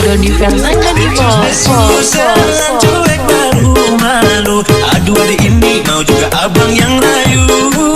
Doni Fernanda di cuek malu-malu. Aduh adik ini mau juga abang yang rayu.